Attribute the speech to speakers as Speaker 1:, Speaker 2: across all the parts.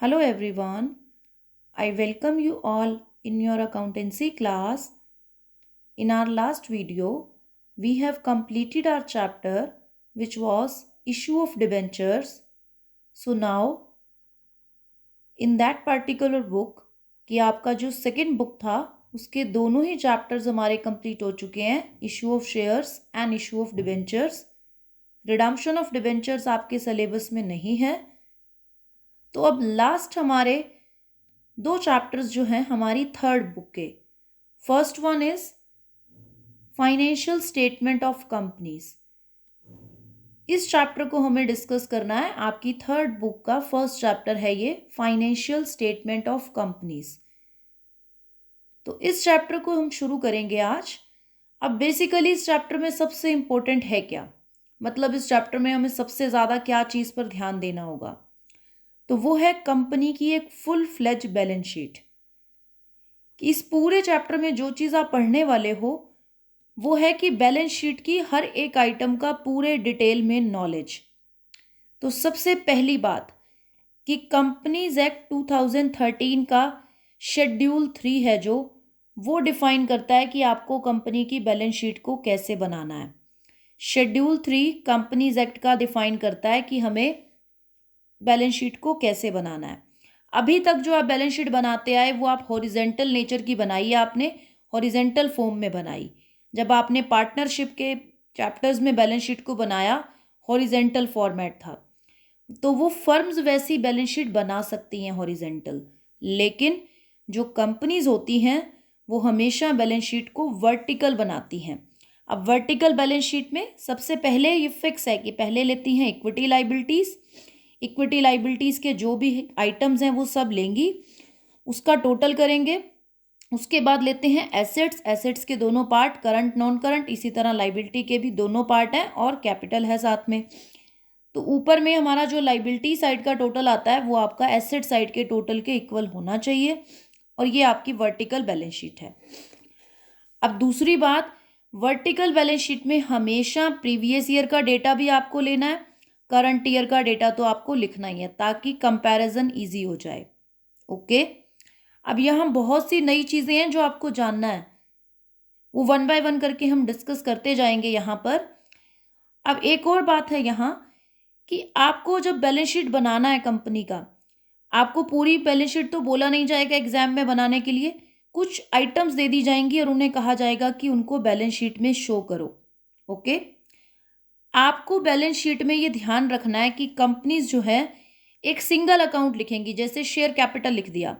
Speaker 1: Hello everyone, I welcome you all in your accountancy class. In our last video, we have completed our chapter which was issue of debentures. So now in that particular book कि आपका जो second book था उसके दोनों ही chapters हमारे complete हो चुके हैं, issue of shares and issue of debentures. Redemption of debentures आपके सिलेबस में नहीं है। तो अब लास्ट हमारे दो चैप्टर्स जो हैं हमारी थर्ड बुक के, first one is financial statement of companies. इस चैप्टर को हमें डिस्कस करना है। आपकी थर्ड बुक का फर्स्ट चैप्टर है ये, फाइनेंशियल स्टेटमेंट ऑफ कंपनीज। तो इस चैप्टर को हम शुरू करेंगे आज। अब बेसिकली इस चैप्टर में सबसे इंपॉर्टेंट है क्या, मतलब इस चैप्टर में हमें सबसे ज़्यादा क्या चीज़ पर ध्यान देना होगा, तो वो है कंपनी की एक फुल फ्लेज बैलेंस शीट। कि इस पूरे चैप्टर में जो चीज़ आप पढ़ने वाले हो वो है कि बैलेंस शीट की हर एक आइटम का पूरे डिटेल में नॉलेज। तो सबसे पहली बात कि कंपनीज एक्ट 2013 का शेड्यूल 3 है जो वो डिफाइन करता है कि आपको कंपनी की बैलेंस शीट को कैसे बनाना है। शेड्यूल 3 कंपनीज एक्ट का डिफाइन करता है कि हमें बैलेंस शीट को कैसे बनाना है। अभी तक जो आप बैलेंस शीट बनाते आए वो आप हॉरिजेंटल नेचर की बनाई है, आपने हॉरिजेंटल फॉर्म में बनाई। जब आपने पार्टनरशिप के चैप्टर्स में बैलेंस शीट को बनाया हॉरिजेंटल फॉर्मेट था, तो वो फर्म्स वैसी बैलेंस शीट बना सकती हैं हॉरिजेंटल, लेकिन जो कंपनीज होती हैं वो हमेशा बैलेंस शीट को वर्टिकल बनाती हैं। अब वर्टिकल बैलेंस शीट में सबसे पहले ये फिक्स है कि पहले लेती हैं इक्विटी लाइबिलिटीज़। इक्विटी लाइबिलिटीज़ के जो भी आइटम्स हैं वो सब लेंगी, उसका टोटल करेंगे। उसके बाद लेते हैं एसेट्स। एसेट्स के दोनों पार्ट, करंट नॉन करंट, इसी तरह लाइबिलिटी के भी दोनों पार्ट हैं और कैपिटल है साथ में। तो ऊपर में हमारा जो लाइबिलिटी साइड का टोटल आता है वो आपका एसेट साइड के टोटल के इक्वल होना चाहिए, और ये आपकी वर्टिकल बैलेंस शीट है। अब दूसरी बात, वर्टिकल बैलेंस शीट में हमेशा प्रीवियस ईयर का डेटा भी आपको लेना है, करंट ईयर का डेटा तो आपको लिखना ही है ताकि कंपैरिजन इजी हो जाए। ओके, अब यहाँ बहुत सी नई चीज़ें हैं जो आपको जानना है, वो वन बाय वन करके हम डिस्कस करते जाएंगे यहाँ पर। अब एक और बात है यहाँ कि आपको जब बैलेंस शीट बनाना है कंपनी का, आपको पूरी बैलेंस शीट तो बोला नहीं जाएगा एग्जाम में बनाने के लिए, कुछ आइटम्स दे दी जाएंगी और उन्हें कहा जाएगा कि उनको बैलेंस शीट में शो करो। ओके, आपको बैलेंस शीट में ये ध्यान रखना है कि कंपनीज जो है एक सिंगल अकाउंट लिखेंगी। जैसे शेयर कैपिटल लिख दिया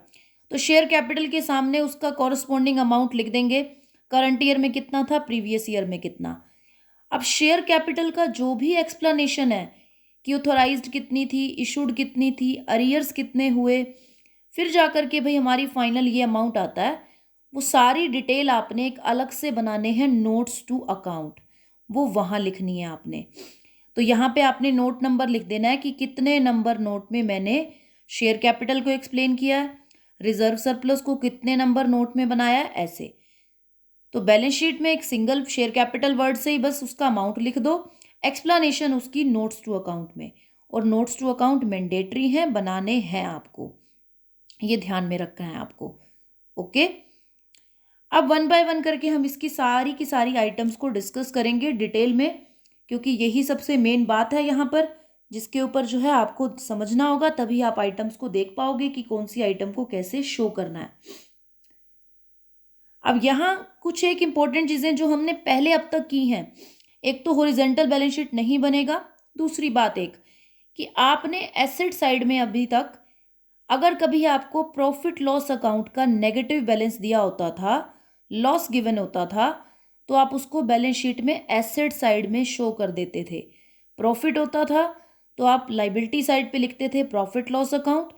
Speaker 1: तो शेयर कैपिटल के सामने उसका कॉरस्पॉन्डिंग अमाउंट लिख देंगे, करंट ईयर में कितना था, प्रीवियस ईयर में कितना। अब शेयर कैपिटल का जो भी एक्सप्लेनेशन है कि ऑथोराइज्ड कितनी थी, इशूड कितनी थी, अरियर्स कितने हुए, फिर जाकर के भाई हमारी फाइनल ये अमाउंट आता है, वो सारी डिटेल आपने एक अलग से बनाने हैं नोट्स टू अकाउंट, वो वहाँ लिखनी है आपने। तो यहाँ पे आपने नोट नंबर लिख देना है कि कितने नंबर नोट में मैंने शेयर कैपिटल को एक्सप्लेन किया है, रिजर्व सरप्लस को कितने नंबर नोट में बनाया है, ऐसे। तो बैलेंस शीट में एक सिंगल शेयर कैपिटल वर्ड से ही बस उसका अमाउंट लिख दो, एक्सप्लेनेशन उसकी नोट्स टू अकाउंट में। और नोट्स टू अकाउंट मैंडेटरी हैं, बनाने हैं आपको, ये ध्यान में रखना है आपको। ओके, अब वन बाय वन करके हम इसकी सारी की सारी आइटम्स को डिस्कस करेंगे डिटेल में, क्योंकि यही सबसे मेन बात है यहाँ पर, जिसके ऊपर जो है आपको समझना होगा, तभी आप आइटम्स को देख पाओगे कि कौन सी आइटम को कैसे शो करना है। अब यहाँ कुछ एक इम्पोर्टेंट चीज़ें जो हमने पहले अब तक की हैं, एक तो हॉरिजेंटल बैलेंस शीट नहीं बनेगा। दूसरी बात एक कि आपने एसेट साइड में अभी तक अगर कभी आपको प्रॉफिट लॉस अकाउंट का नेगेटिव बैलेंस दिया होता था, लॉस गिवन होता था, तो आप उसको बैलेंस शीट में एसेट साइड में शो कर देते थे। प्रॉफिट होता था तो आप लाइबिलिटी साइड पे लिखते थे प्रॉफिट लॉस अकाउंट,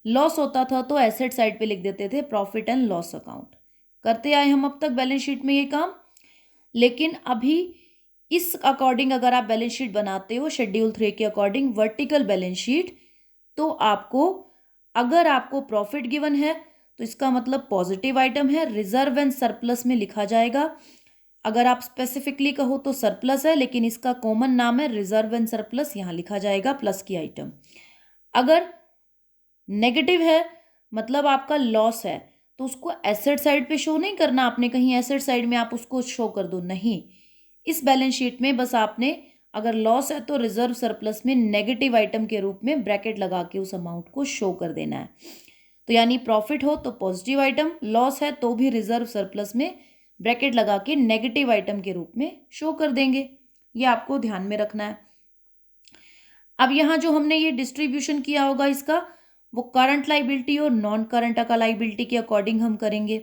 Speaker 1: लॉस होता था तो एसेट साइड पे लिख देते थे प्रॉफिट एंड लॉस अकाउंट। करते आए हम अब तक बैलेंस शीट में ये काम। लेकिन अभी इस अकॉर्डिंग अगर आप बैलेंस शीट बनाते हो शेड्यूल 3 के अकॉर्डिंग वर्टिकल बैलेंस शीट, तो आपको अगर आपको प्रॉफिट गिवन है तो इसका मतलब पॉजिटिव आइटम है, रिजर्व एंड सरप्लस में लिखा जाएगा। अगर आप स्पेसिफिकली कहो तो सरप्लस है, लेकिन इसका कॉमन नाम है रिजर्व एंड सरप्लस, यहाँ लिखा जाएगा प्लस की आइटम। अगर नेगेटिव है मतलब आपका लॉस है, तो उसको एसेट साइड पे शो नहीं करना आपने, कहीं एसेट साइड में आप उसको शो कर दो, नहीं। इस बैलेंस शीट में बस आपने अगर लॉस है तो रिजर्व सरप्लस में नेगेटिव आइटम के रूप में ब्रैकेट लगा के उस अमाउंट को शो कर देना है। तो यानी प्रॉफिट हो तो पॉजिटिव आइटम, लॉस है तो भी रिजर्व सरप्लस में ब्रैकेट लगा के नेगेटिव आइटम के रूप में शो कर देंगे। ये आपको ध्यान में रखना है। अब यहाँ जो हमने ये डिस्ट्रीब्यूशन किया होगा इसका, वो करंट लाइबिलिटी और नॉन करंट लाइबिलिटी के अकॉर्डिंग हम करेंगे,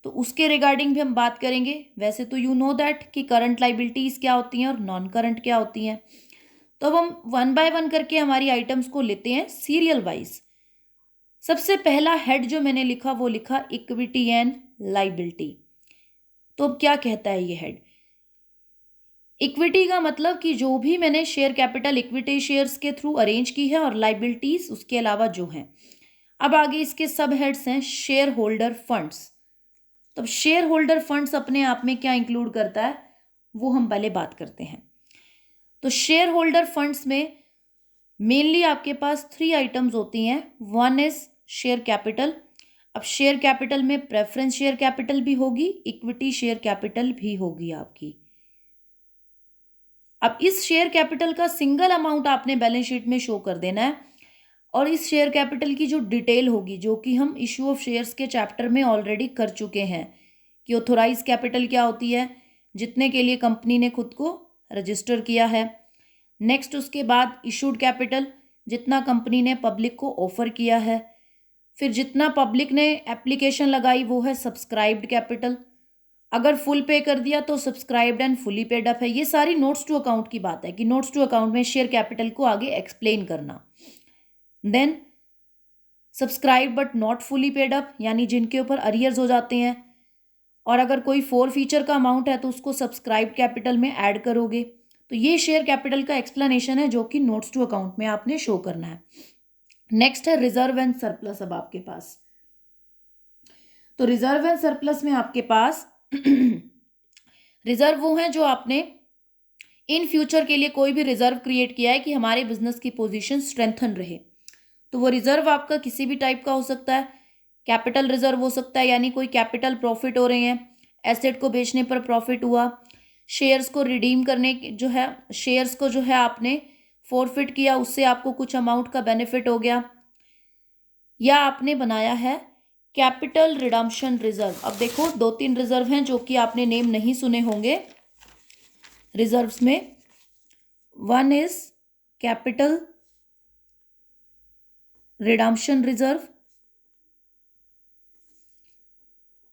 Speaker 1: तो उसके रिगार्डिंग भी हम बात करेंगे। वैसे तो यू नो दैट कि करंट लाइबिलिटीज क्या होती हैं और नॉन करंट क्या होती हैं। तो अब हम वन बाय वन करके हमारी आइटम्स को लेते हैं सीरियल वाइज। सबसे पहला हेड जो मैंने लिखा वो लिखा इक्विटी एंड लाइबिलिटी। तो अब क्या कहता है ये हेड? इक्विटी का मतलब कि जो भी मैंने शेयर कैपिटल इक्विटी शेयर्स के थ्रू अरेंज की है, और लाइबिलिटीज उसके अलावा जो हैं। अब आगे इसके सब हेड्स हैं शेयर होल्डर फंड्स। तो शेयर होल्डर फंड्स अपने आप में क्या इंक्लूड करता है वो हम पहले बात करते हैं। तो शेयर होल्डर फंड्स में मेनली आपके पास 3 आइटम्स होती हैं। One is share capital. अब शेयर कैपिटल में प्रेफरेंस शेयर कैपिटल भी होगी, इक्विटी शेयर कैपिटल भी होगी आपकी। अब इस शेयर कैपिटल का सिंगल अमाउंट आपने बैलेंस शीट में शो कर देना है, और इस शेयर कैपिटल की जो डिटेल होगी, जो कि हम इशू ऑफ शेयर्स के चैप्टर में ऑलरेडी कर चुके हैं कि ऑथोराइज कैपिटल क्या होती है, जितने के लिए कंपनी ने खुद को रजिस्टर किया है। नेक्स्ट उसके बाद इशूड कैपिटल, जितना कंपनी ने पब्लिक को ऑफर किया है। फिर जितना पब्लिक ने एप्लीकेशन लगाई वो है सब्सक्राइब्ड कैपिटल। अगर फुल पे कर दिया तो subscribed and fully paid up है। ये सारी नोट्स टू अकाउंट की बात है कि नोट्स टू अकाउंट में शेयर कैपिटल को आगे एक्सप्लेन करना। Then subscribe but not fully paid up, यानी जिनके ऊपर अरियर्स हो जाते हैं, और अगर कोई 4 फीचर का अमाउंट है तो उसको सब्सक्राइब कैपिटल में ऐड करोगे। तो ये शेयर कैपिटल का एक्सप्लेनेशन है जो कि नोट्स टू अकाउंट में आपने शो करना है। नेक्स्ट है रिजर्व एंड सरप्लस। अब आपके पास तो रिजर्व एंड सरप्लस में आपके पास रिजर्व वो हैं जो आपने इन फ्यूचर के लिए कोई भी रिजर्व क्रिएट किया है कि हमारे बिजनेस की पोजीशन स्ट्रेंथन रहे। तो वो रिजर्व आपका किसी भी टाइप का हो सकता है। कैपिटल रिजर्व हो सकता है, यानी कोई कैपिटल प्रॉफिट हो रहे हैं, एसेट को बेचने पर प्रॉफिट हुआ, शेयर्स को रिडीम करने जो है, शेयर्स को जो है आपने फॉरफिट किया, उससे आपको कुछ अमाउंट का बेनिफिट हो गया, या आपने बनाया है कैपिटल रिडम्पशन रिजर्व। अब देखो 2-3 रिजर्व हैं जो कि आपने नेम नहीं सुने होंगे रिजर्व्स में। One is capital redemption reserve,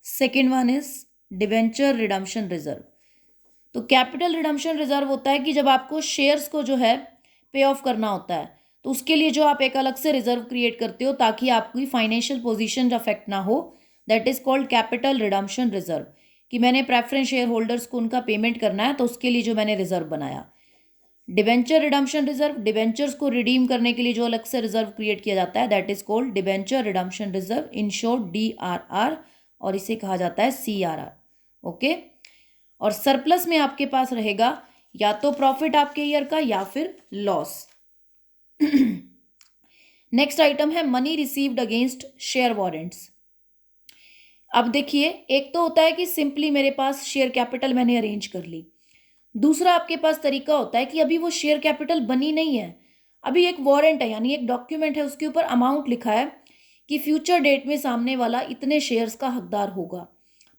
Speaker 1: second one is debenture redemption reserve. तो कैपिटल रिडम्पशन रिजर्व होता है कि जब आपको शेयर्स को जो है पे ऑफ करना होता है, तो उसके लिए जो आप एक अलग से रिजर्व क्रिएट करते हो ताकि आपकी फाइनेंशियल पोजीशन अफेक्ट ना हो, that is called capital redemption reserve. कि मैंने प्रेफरेंस शेयर होल्डर्स को उनका पेमेंट करना है तो उसके लिए जो मैंने रिजर्व बनाया। डिबेंचर रिडम्पशन रिजर्व, डिबेंचर्स को रिडीम करने के लिए जो अलग से रिजर्व क्रिएट किया जाता है, that is called debenture redemption reserve, in short DRR, और इसे कहा जाता है CRR। ओके। और सरप्लस में आपके पास रहेगा या तो प्रॉफिट आपके ईयर का या फिर लॉस। नेक्स्ट आइटम है money received against share warrants. अब देखिए, एक तो होता है कि सिंपली मेरे पास शेयर कैपिटल मैंने अरेंज कर ली। दूसरा आपके पास तरीका होता है कि अभी वो शेयर कैपिटल बनी नहीं है, अभी एक वारंट है, यानी एक डॉक्यूमेंट है, उसके ऊपर अमाउंट लिखा है कि फ्यूचर डेट में सामने वाला इतने शेयर्स का हकदार होगा,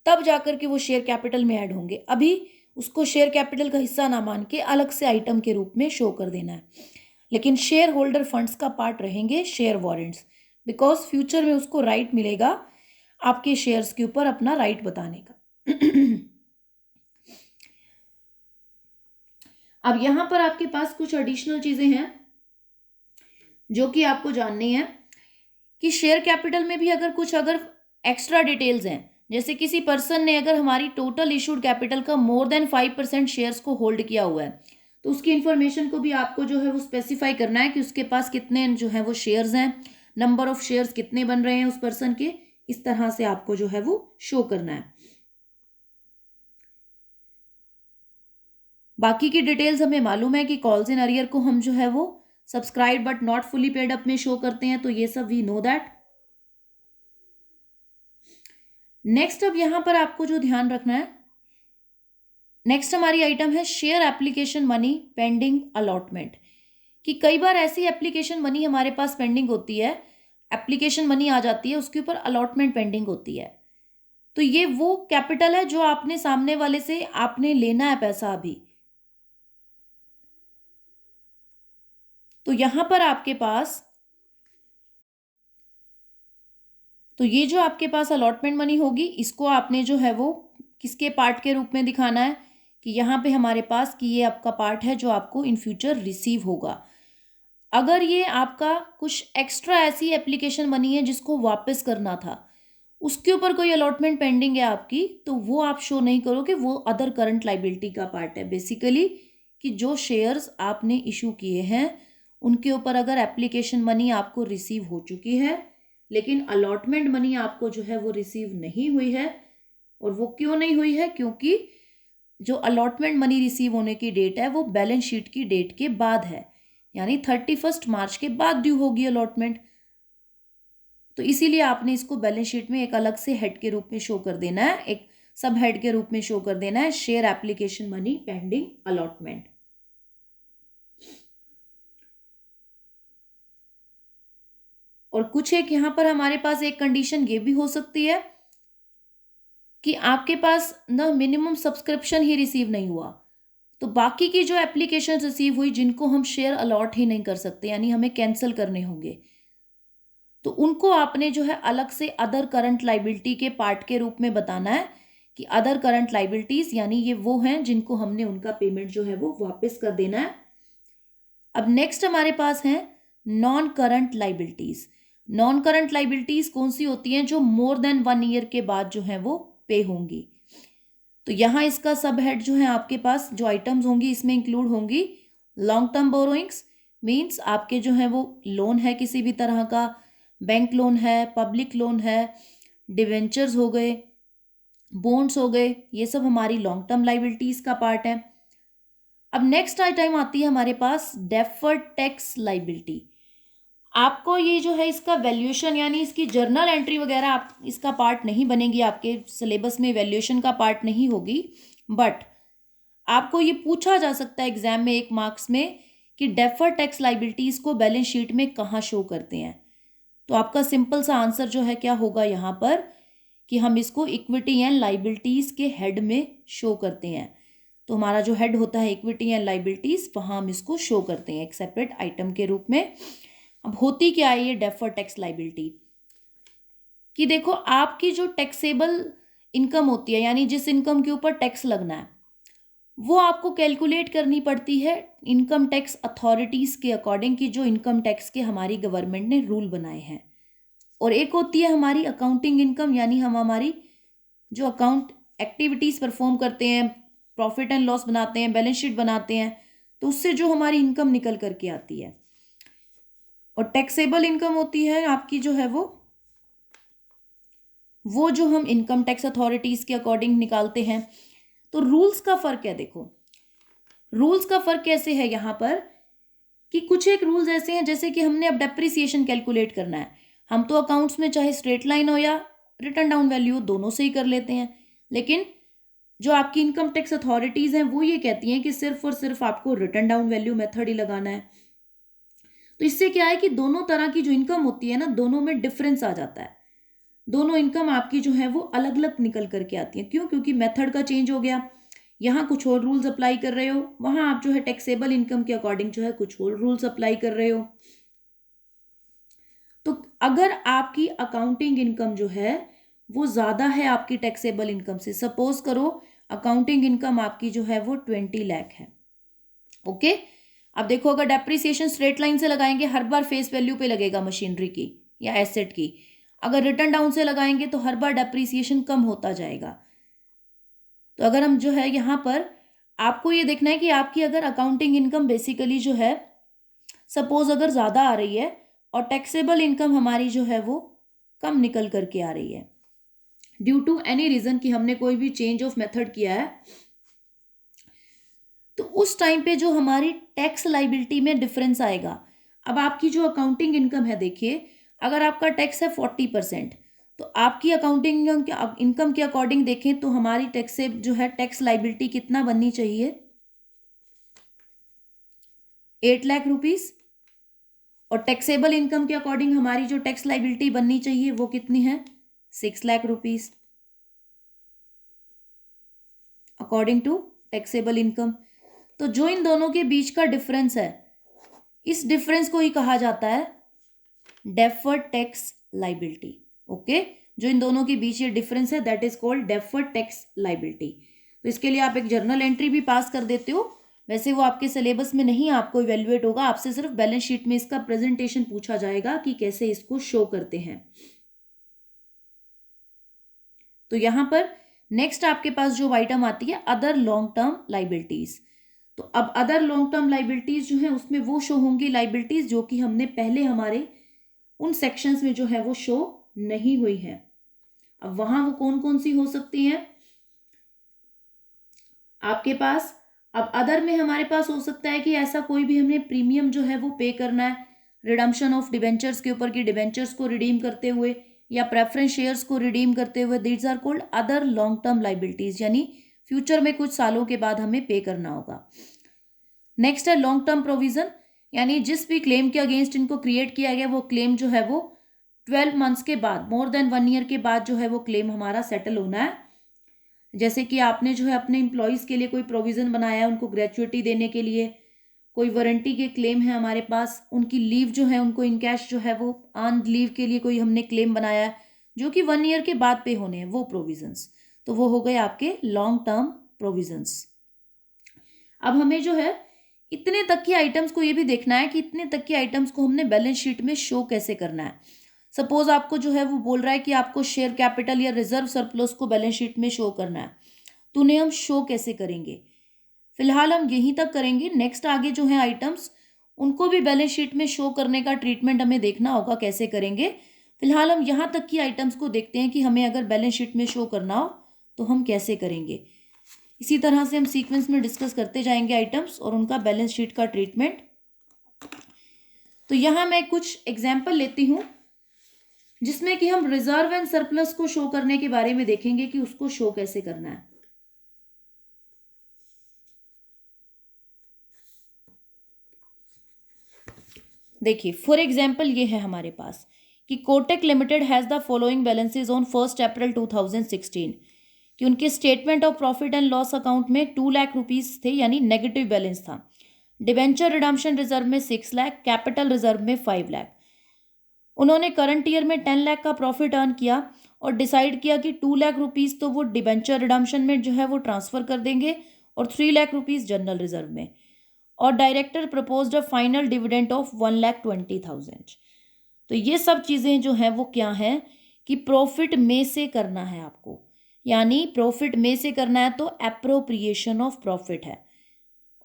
Speaker 1: तब जाकर के वो शेयर कैपिटल में ऐड होंगे। अभी उसको शेयर कैपिटल का हिस्सा ना मान के अलग से आइटम के रूप में शो कर देना है। लेकिन शेयर होल्डर फंड्स का पार्ट रहेंगे शेयर वारंट्स, बिकॉज फ्यूचर में उसको राइट मिलेगा आपके शेयर्स के ऊपर अपना राइट बताने का। अब यहां पर आपके पास कुछ एडिशनल चीजें हैं जो कि आपको जाननी है कि शेयर कैपिटल में भी अगर एक्स्ट्रा डिटेल्स हैं, जैसे किसी पर्सन ने अगर हमारी टोटल इशूड कैपिटल का मोर देन 5% शेयर्स को होल्ड किया हुआ है, तो उसकी इन्फॉर्मेशन को भी आपको जो है वो स्पेसिफाई करना है कि उसके पास कितने जो है वो शेयर्स हैं, नंबर ऑफ शेयर्स कितने बन रहे हैं उस पर्सन के, इस तरह से आपको जो है वो शो करना है। बाकी की डिटेल्स हमें मालूम है कि कॉल्स इन अरियर को हम जो है वो subscribe but not fully paid up में शो करते हैं, तो ये सब वी नो दैट। नेक्स्ट अब यहां पर आपको जो ध्यान रखना है, नेक्स्ट हमारी आइटम है share application money pending allotment. कि कई बार ऐसी एप्लीकेशन मनी हमारे पास पेंडिंग होती है, एप्लीकेशन मनी आ जाती है, उसके ऊपर अलॉटमेंट पेंडिंग होती है। तो ये वो कैपिटल है जो आपने सामने वाले से आपने लेना है पैसा अभी। तो यहां पर आपके पास, तो ये जो आपके पास अलॉटमेंट मनी होगी, इसको आपने जो है वो किसके पार्ट के रूप में दिखाना है कि यहाँ पे हमारे पास कि ये आपका पार्ट है जो आपको इन फ्यूचर रिसीव होगा। अगर ये आपका कुछ एक्स्ट्रा ऐसी एप्लीकेशन मनी है जिसको वापस करना था, उसके ऊपर कोई अलॉटमेंट पेंडिंग है आपकी, तो वो आप शो नहीं करोगे, वो अदर करंट लाइबिलिटी का पार्ट है बेसिकली। कि जो शेयर्स आपने इशू किए हैं उनके ऊपर अगर एप्लीकेशन मनी आपको रिसीव हो चुकी है लेकिन अलॉटमेंट मनी आपको जो है वो रिसीव नहीं हुई है, और वो क्यों नहीं हुई है, क्योंकि जो अलॉटमेंट मनी रिसीव होने की डेट है वो बैलेंस शीट की डेट के बाद है, यानी 31 मार्च के बाद ड्यू होगी अलॉटमेंट। तो इसीलिए आपने इसको बैलेंस शीट में एक अलग से हेड के रूप में शो कर देना है, एक सब हेड के रूप में शो कर देना है, share application money pending allotment. और कुछ एक यहां पर हमारे पास एक कंडीशन ये भी हो सकती है कि आपके पास न मिनिमम सब्सक्रिप्शन ही रिसीव नहीं हुआ, तो बाकी की जो एप्लीकेशन रिसीव हुई जिनको हम शेयर अलॉट ही नहीं कर सकते, यानी हमें कैंसिल करने होंगे, तो उनको आपने जो है अलग से अदर करंट लाइबिलिटी के पार्ट के रूप में बताना है कि अदर करंट लाइबिलिटीज, यानी ये वो हैं जिनको हमने उनका पेमेंट जो है वो वापस कर देना है। अब नेक्स्ट हमारे पास है non current liabilities. Non current liabilities कौन सी होती हैं, जो मोर देन 1 ईयर के बाद जो है वो पे होंगी। तो यहाँ इसका सब हेड जो है आपके पास जो आइटम्स होंगी इसमें इंक्लूड होंगी लॉन्ग टर्म बोरोइंग्स, मीन्स आपके जो है वो लोन है किसी भी तरह का, बैंक लोन है, पब्लिक लोन है, डिवेंचर्स हो गए, बॉन्ड्स हो गए, ये सब हमारी लॉन्ग टर्म लाइबिलिटीज का पार्ट है। अब नेक्स्ट आइटम आती है हमारे पास डेफर्ड टैक्स लाइबिलिटी। आपको ये जो है इसका वैल्यूएशन यानी इसकी जर्नल एंट्री वगैरह आप इसका पार्ट नहीं बनेगी, आपके सिलेबस में वैल्यूएशन का पार्ट नहीं होगी, बट आपको ये पूछा जा सकता है एग्जाम में 1 मार्क्स में कि डेफर्ड टैक्स लाइबिलिटीज को बैलेंस शीट में कहाँ शो करते हैं। तो आपका सिंपल सा आंसर जो है क्या होगा यहाँ पर कि हम इसको इक्विटी एंड लाइबिलिटीज के हेड में शो करते हैं। तो हमारा जो हेड होता है इक्विटी एंड लाइबिलिटीज, वहाँ हम इसको शो करते हैं एक सेपरेट आइटम के रूप में। अब होती क्या है ये डेफर्ड टैक्स लाइबिलिटी, कि देखो आपकी जो टैक्सेबल इनकम होती है, यानी जिस इनकम के ऊपर टैक्स लगना है, वो आपको कैलकुलेट करनी पड़ती है इनकम टैक्स अथॉरिटीज के अकॉर्डिंग, की जो इनकम टैक्स के हमारी गवर्नमेंट ने रूल बनाए हैं। और एक होती है हमारी अकाउंटिंग इनकम, यानी हम हमारी जो अकाउंट एक्टिविटीज परफॉर्म करते हैं, प्रॉफिट एंड लॉस बनाते हैं, बैलेंस शीट बनाते हैं, तो उससे जो हमारी इनकम निकल करके आती है। और टैक्सेबल इनकम होती है आपकी जो है वो जो हम इनकम टैक्स अथॉरिटीज के अकॉर्डिंग निकालते हैं। तो रूल्स का फर्क है, देखो रूल्स का फर्क कैसे है यहाँ पर कि कुछ एक रूल्स ऐसे हैं जैसे कि हमने अब डेप्रिसिएशन कैलकुलेट करना है, हम तो अकाउंट्स में चाहे स्ट्रेट लाइन हो या रिटर्न डाउन वैल्यू दोनों से ही कर लेते हैं, लेकिन जो आपकी इनकम टैक्स अथॉरिटीज हैं वो ये कहती हैं कि सिर्फ और सिर्फ आपको रिटर्न डाउन वैल्यू मेथड ही लगाना है। तो इससे क्या है कि दोनों तरह की जो इनकम होती है ना, दोनों में डिफरेंस आ जाता है, दोनों इनकम आपकी जो है वो अलग अलग निकल करके आती है। क्यों? क्योंकि मेथड का चेंज हो गया, यहाँ कुछ और रूल्स अप्लाई कर रहे हो, वहां आप जो है टैक्सेबल इनकम के अकॉर्डिंग जो है कुछ और रूल्स अप्लाई कर रहे हो। तो अगर आपकी अकाउंटिंग इनकम जो है वो ज्यादा है आपकी टैक्सेबल इनकम से, सपोज करो अकाउंटिंग इनकम आपकी जो है वो 20 लाख है, ओके। अब देखो अगर डेप्रिसिएशन स्ट्रेट लाइन से लगाएंगे हर बार फेस वैल्यू पे लगेगा मशीनरी की या एसेट की, अगर रिटर्न डाउन से लगाएंगे तो हर बार डेप्रिसिएशन कम होता जाएगा। तो अगर हम जो है यहाँ पर आपको ये देखना है कि आपकी अगर अकाउंटिंग इनकम बेसिकली जो है सपोज अगर ज़्यादा आ रही है और टैक्सेबल इनकम हमारी जो है वो कम निकल करके आ रही है ड्यू टू एनी रीज़न कि हमने कोई भी चेंज ऑफ मेथड किया है, तो उस टाइम पे जो हमारी टैक्स लाइबिलिटी में डिफरेंस आएगा अब आपकी जो अकाउंटिंग इनकम है, देखिए अगर आपका टैक्स है 40%, तो आपकी अकाउंटिंग इनकम के अकॉर्डिंग देखें तो हमारी टैक्स से जो है टैक्स लाइबिलिटी कितना बननी चाहिए, 8 लाख रुपीज। और टैक्सेबल इनकम के अकॉर्डिंग हमारी जो टैक्स लाइबिलिटी बननी चाहिए वो कितनी है, 6 lakh rupees according to taxable income. तो जो इन दोनों के बीच का डिफरेंस है, इस डिफरेंस को ही कहा जाता है डेफर्ड टैक्स लाइबिलिटी। ओके, जो इन दोनों के बीच ये डिफरेंस है that is called deferred tax liability. तो इसके लिए आप एक जर्नल एंट्री भी पास कर देते हो, वैसे वो आपके सिलेबस में नहीं आपको इवेल्युएट होगा, आपसे सिर्फ बैलेंस शीट में इसका प्रेजेंटेशन पूछा जाएगा कि कैसे इसको शो करते हैं। तो यहां पर नेक्स्ट आपके पास जो आइटम आती है अदर लॉन्ग टर्म लाइबिलिटीज। तो अब अदर लॉन्ग टर्म लाइबिलिटीज जो है उसमें वो शो होंगी लाइबिलिटीज जो कि हमने पहले हमारे उन सेक्शंस में जो है वो शो नहीं हुई है। अब वहां वो कौन कौन सी हो सकती हैं आपके पास। अब अदर में हमारे पास हो सकता है कि ऐसा कोई भी हमने प्रीमियम जो है वो पे करना है रिडम्पशन ऑफ डिबेंचर्स के ऊपर, कि डिबेंचर्स को रिडीम करते हुए या प्रेफरेंस शेयर्स को रिडीम करते हुए, these are called other long term liabilities, यानी फ्यूचर में कुछ सालों के बाद हमें पे करना होगा। नेक्स्ट है लॉन्ग टर्म प्रोविजन, यानी जिस भी क्लेम के अगेंस्ट इनको क्रिएट किया गया वो क्लेम जो है वो 12 मंथ्स के बाद, मोर देन 1 ईयर के बाद जो है वो क्लेम हमारा सेटल होना है। जैसे कि आपने जो है अपने एम्प्लॉयज़ के लिए कोई प्रोविज़न बनाया है उनको ग्रेचुइटी देने के लिए, कोई वारंटी के क्लेम है हमारे पास, उनकी लीव जो है उनको इन कैश जो है वो अर्न लीव के लिए कोई हमने क्लेम बनाया है जो कि 1 ईयर के बाद पे होने हैं वो प्रोविजंस, तो वो हो गए आपके लॉन्ग टर्म प्रोविजंस। अब हमें जो है इतने तक की आइटम्स को ये भी देखना है कि इतने तक की आइटम्स को हमने बैलेंस शीट में शो कैसे करना है। सपोज आपको जो है वो बोल रहा है कि आपको शेयर कैपिटल या रिजर्व सरप्लस को बैलेंस शीट में शो करना है, तो उन्हें हम शो कैसे करेंगे। फिलहाल हम यहीं तक करेंगे, नेक्स्ट आगे जो है आइटम्स उनको भी बैलेंस शीट में शो करने का ट्रीटमेंट हमें देखना होगा कैसे करेंगे। फिलहाल हम यहाँ तक की आइटम्स को देखते हैं कि हमें अगर बैलेंस शीट में शो करना हो तो हम कैसे करेंगे। इसी तरह से हम सीक्वेंस में डिस्कस करते जाएंगे आइटम्स और उनका बैलेंस शीट का ट्रीटमेंट। तो यहाँ मैं कुछ एग्जाम्पल लेती हूँ जिसमें कि हम रिजर्व एंड सरप्लस को शो करने के बारे में देखेंगे कि उसको शो कैसे करना है। देखिए फॉर एग्जाम्पल ये है हमारे पास कि Kotak limited has the following balances on 1 अप्रैल 2016, कि उनके statement of profit and loss account में 2 लाख रुपीस थे, यानी नेगेटिव बैलेंस था। डिबेंचर रिडम्पशन रिजर्व में 6 लाख, कैपिटल रिजर्व में 5 लाख। उन्होंने करंट ईयर में 10 लाख का प्रॉफिट अर्न किया और डिसाइड किया कि 2 लाख रुपीस तो वो डिबेंचर रिडम्पशन में जो है वो ट्रांसफर कर देंगे और 3 लाख रुपीस जनरल रिजर्व में। और director proposed a final dividend of 1,20,000। तो ये सब चीज़ें जो हैं वो क्या हैं कि प्रॉफिट में से करना है आपको, यानी प्रॉफिट में से करना है तो एप्रोप्रिएशन ऑफ प्रॉफिट है।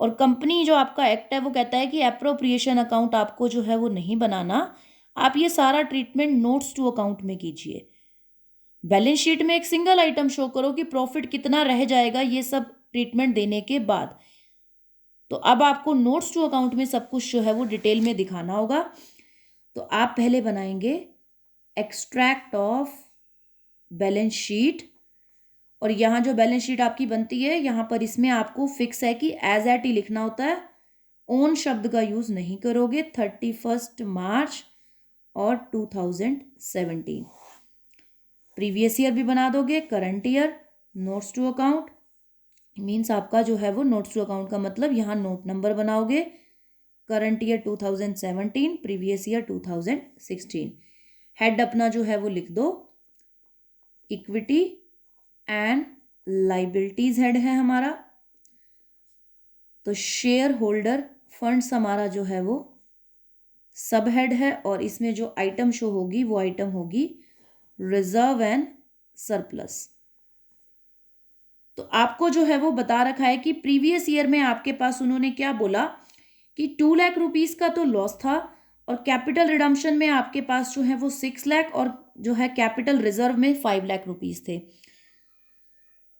Speaker 1: और कंपनी जो आपका एक्ट है वो कहता है कि एप्रोप्रिएशन अकाउंट आपको जो है वो नहीं बनाना, आप ये सारा ट्रीटमेंट नोट्स टू अकाउंट में कीजिए। बैलेंस शीट में एक सिंगल आइटम शो करो कि प्रॉफिट कितना रह जाएगा ये सब ट्रीटमेंट देने के बाद। तो अब आपको नोट्स टू अकाउंट में सब कुछ जो है वो डिटेल में दिखाना होगा। तो आप पहले बनाएंगे एक्सट्रैक्ट ऑफ बैलेंस शीट, और यहाँ जो बैलेंस शीट आपकी बनती है यहाँ पर इसमें आपको फिक्स है कि एज एट ही लिखना होता है, ओन शब्द का यूज नहीं करोगे। 31 मार्च और 2017 प्रीवियस ईयर भी बना दोगे, current year, notes to account means आपका जो है वो नोट्स टू अकाउंट का मतलब यहाँ नोट नंबर बनाओगे, current year 2017, previous year 2016। Head अपना जो है वो लिख दो इक्विटी एंड लाइबिलिटीज हेड है हमारा। तो शेयर होल्डर फंड्स हमारा जो है वो सब हेड है, और इसमें जो आइटम शो होगी वो आइटम होगी रिजर्व एंड सरप्लस। तो आपको जो है वो बता रखा है कि प्रीवियस ईयर में आपके पास उन्होंने क्या बोला कि 2 लाख रुपीस का तो लॉस था, और कैपिटल रिडम्पशन में आपके पास जो है वो 6 लाख और जो है कैपिटल रिजर्व में 5 लाख रुपीस थे।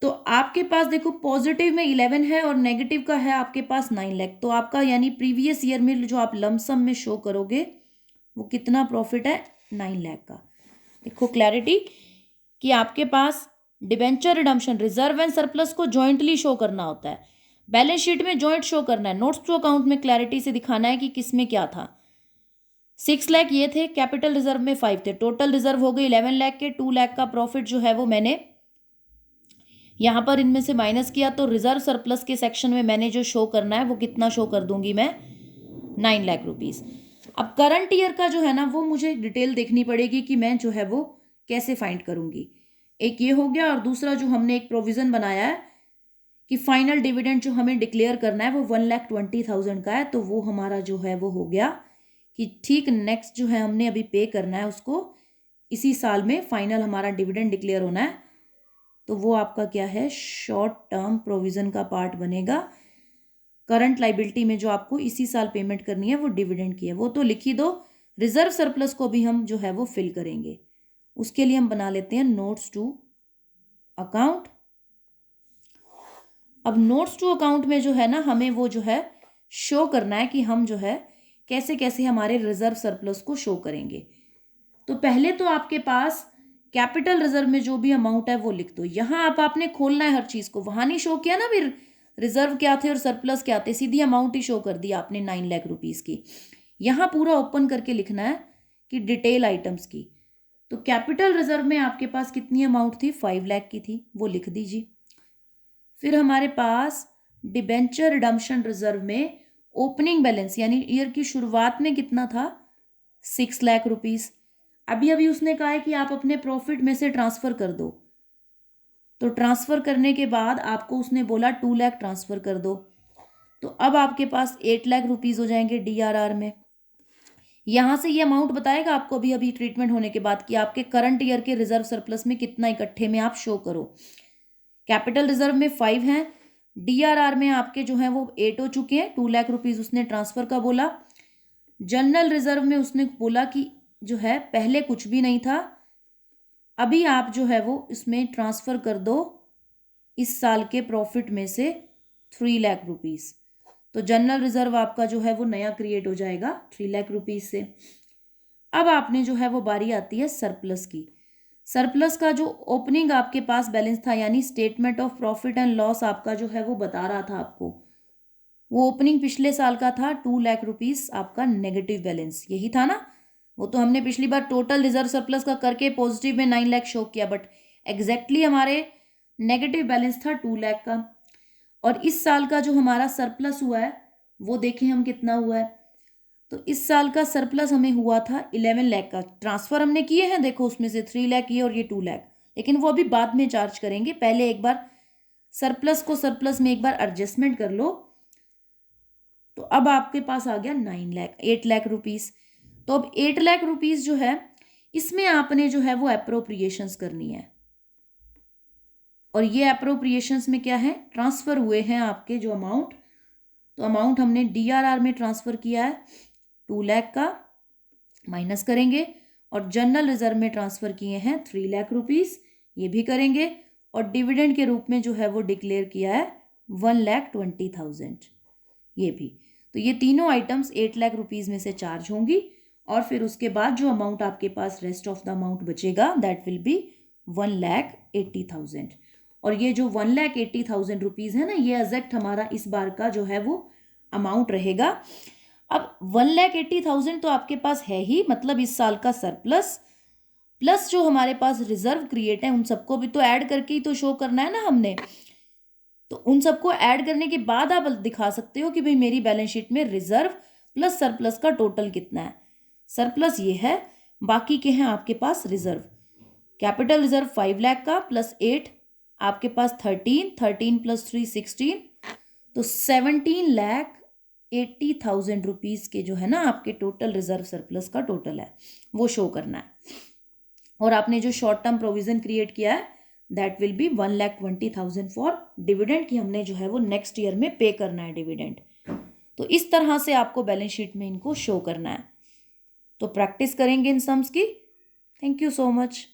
Speaker 1: तो आपके पास देखो पॉजिटिव में 11 है और नेगेटिव का है आपके पास 9 लाख। तो आपका यानी प्रीवियस ईयर में जो आप लमसम में शो करोगे वो कितना प्रॉफिट है, 9 लाख का। देखो क्लैरिटी कि आपके पास debenture redemption, reserve and surplus को जॉइंटली शो करना होता है, बैलेंस शीट में जॉइंट शो करना है, नोट्स टू अकाउंट में क्लैरिटी से दिखाना है कि किस में क्या था। 6 लाख ये थे, कैपिटल रिजर्व में 5 थे, टोटल रिजर्व हो गए 11 लाख के। 2 लाख का प्रॉफिट जो है वो मैंने यहाँ पर इनमें से माइनस किया, तो रिजर्व सरप्लस के सेक्शन में मैंने जो शो करना है वो कितना शो कर दूंगी मैं, 9 लाख रुपीस। अब करंट ईयर का जो है ना वो मुझे डिटेल देखनी पड़ेगी कि मैं जो है वो कैसे फाइंड करूंगी। एक ये हो गया, और दूसरा जो हमने एक प्रोविजन बनाया है कि फाइनल डिविडेंड जो हमें डिक्लेयर करना है वो 1,20,000 का है, तो वो हमारा जो है वो हो गया कि ठीक नेक्स्ट जो है हमने अभी पे करना है उसको, इसी साल में फाइनल हमारा डिविडेंड डिक्लेयर होना है। तो वो आपका क्या है, शॉर्ट टर्म प्रोविजन का पार्ट बनेगा। करंट लाइबिलिटी में जो आपको इसी साल पेमेंट करनी है वो डिविडेंड की है, वो तो लिख ही दो। रिजर्व सरप्लस को भी हम जो है वो फिल करेंगे, उसके लिए हम बना लेते हैं नोट्स टू अकाउंट। अब नोट्स टू अकाउंट में जो है ना हमें वो जो है शो करना है कि हम जो है कैसे कैसे हमारे रिजर्व सरप्लस को शो करेंगे। तो पहले तो आपके पास कैपिटल रिजर्व में जो भी अमाउंट है वो लिख दो। यहाँ आपने खोलना है हर चीज को, वहां नहीं शो किया ना फिर रिजर्व क्या थे और सरप्लस क्या थे, सीधी अमाउंट ही शो कर दी आपने 9 लाख रुपीस की। यहाँ पूरा ओपन करके लिखना है कि डिटेल आइटम्स की। तो कैपिटल रिजर्व में आपके पास कितनी अमाउंट थी, 5 लाख की थी, वो लिख दीजिए। फिर हमारे पास डिबेंचर रिडम्पशन रिजर्व में ओपनिंग बैलेंस यानी ईयर की शुरुआत में कितना था, 6 लाख रुपीस। अभी अभी उसने कहा है कि आप अपने प्रॉफिट में से ट्रांसफर कर दो, तो ट्रांसफर करने के बाद आपको उसने बोला 2 लाख ट्रांसफर कर दो। तो अब आपके पास 8 लाख रुपीस हो जाएंगे डीआरआर में। यहां से ये अमाउंट बताएगा आपको अभी अभी ट्रीटमेंट होने के बाद कि आपके करंट ईयर के रिजर्व सरप्लस में कितना इकट्ठे में आप शो करो। कैपिटल रिजर्व में 5 हैं, डीआरआर में आपके जो है वो 8 हो चुके हैं, 2 लाख रुपीस उसने ट्रांसफर का बोला। जनरल रिजर्व में उसने बोला कि जो है पहले कुछ भी नहीं था, अभी आप जो है वो इसमें ट्रांसफर कर दो इस साल के प्रॉफिट में से 3 लाख रुपीस। तो जनरल रिजर्व आपका जो है वो नया क्रिएट हो जाएगा 3 लाख रुपीस से। अब आपने जो है वो बारी आती है सरप्लस की। सरप्लस का जो ओपनिंग आपके पास बैलेंस था यानी statement of profit and loss आपका जो है वो बता रहा था आपको, वो ओपनिंग पिछले साल का था 2 लाख रुपीस आपका नेगेटिव बैलेंस, यही था ना। वो तो हमने पिछली बार टोटल रिजर्व सरप्लस का करके पॉजिटिव में 9 लाख शो किया, बट एग्जैक्टली हमारे नेगेटिव बैलेंस था 2 लाख का। और इस साल का जो हमारा सरप्लस हुआ है वो देखें हम कितना हुआ है। तो इस साल का सरप्लस हमें हुआ था 11 लाख का। ट्रांसफर हमने किए हैं, देखो उसमें से 3 लाख ये और ये 2 लाख, लेकिन वो अभी बाद में चार्ज करेंगे। पहले एक बार सरप्लस को सरप्लस में एक बार एडजस्टमेंट कर लो। तो अब आपके पास आ गया 8 लाख रुपीस। तो अब 8 लाख रुपीस जो है इसमें आपने जो है वो अप्रोप्रिएशंस करनी है, और ये अप्रोप्रिएशंस में क्या है, ट्रांसफर हुए हैं आपके जो अमाउंट। तो अमाउंट हमने डीआरआर में ट्रांसफर किया है 2 लाख का, माइनस करेंगे, और जनरल रिजर्व में ट्रांसफर किए हैं 3 लाख रुपीस, ये भी करेंगे, और डिविडेंड के रूप में जो है वो डिक्लेयर किया है 1,20,000, ये भी। तो ये तीनों आइटम्स 8 लाख रुपीस में से चार्ज होंगी, और फिर उसके बाद जो अमाउंट आपके पास रेस्ट ऑफ द अमाउंट बचेगा दैट विल बी 1,80,000। और ये जो 1,80,000 रुपीज़ है ना, ये एग्जैक्ट हमारा इस बार का जो है वो अमाउंट रहेगा। अब 1,80,000 तो आपके पास है ही, मतलब इस साल का सरप्लस प्लस जो हमारे पास रिजर्व क्रिएट है उन सबको भी तो ऐड करके ही तो शो करना है ना हमने। तो उन सबको ऐड करने के बाद आप दिखा सकते हो कि भाई मेरी बैलेंस शीट में रिजर्व प्लस सरप्लस का टोटल कितना है। सरप्लस ये है, बाकी के हैं आपके पास रिजर्व। कैपिटल रिजर्व 5 लाख का प्लस 8 आपके पास 13 प्लस 3 16, तो 17,80,000 रुपीज के जो है ना आपके टोटल रिजर्व सरप्लस का टोटल है वो शो करना है। और आपने जो शॉर्ट टर्म प्रोविजन क्रिएट किया है that will be 1,20,000 for dividend की हमने जो है वो नेक्स्ट ईयर में पे करना है डिविडेंड। तो इस तरह से आपको बैलेंस शीट में इनको शो करना है। तो प्रैक्टिस करेंगे इन सम्स की। Thank you so much.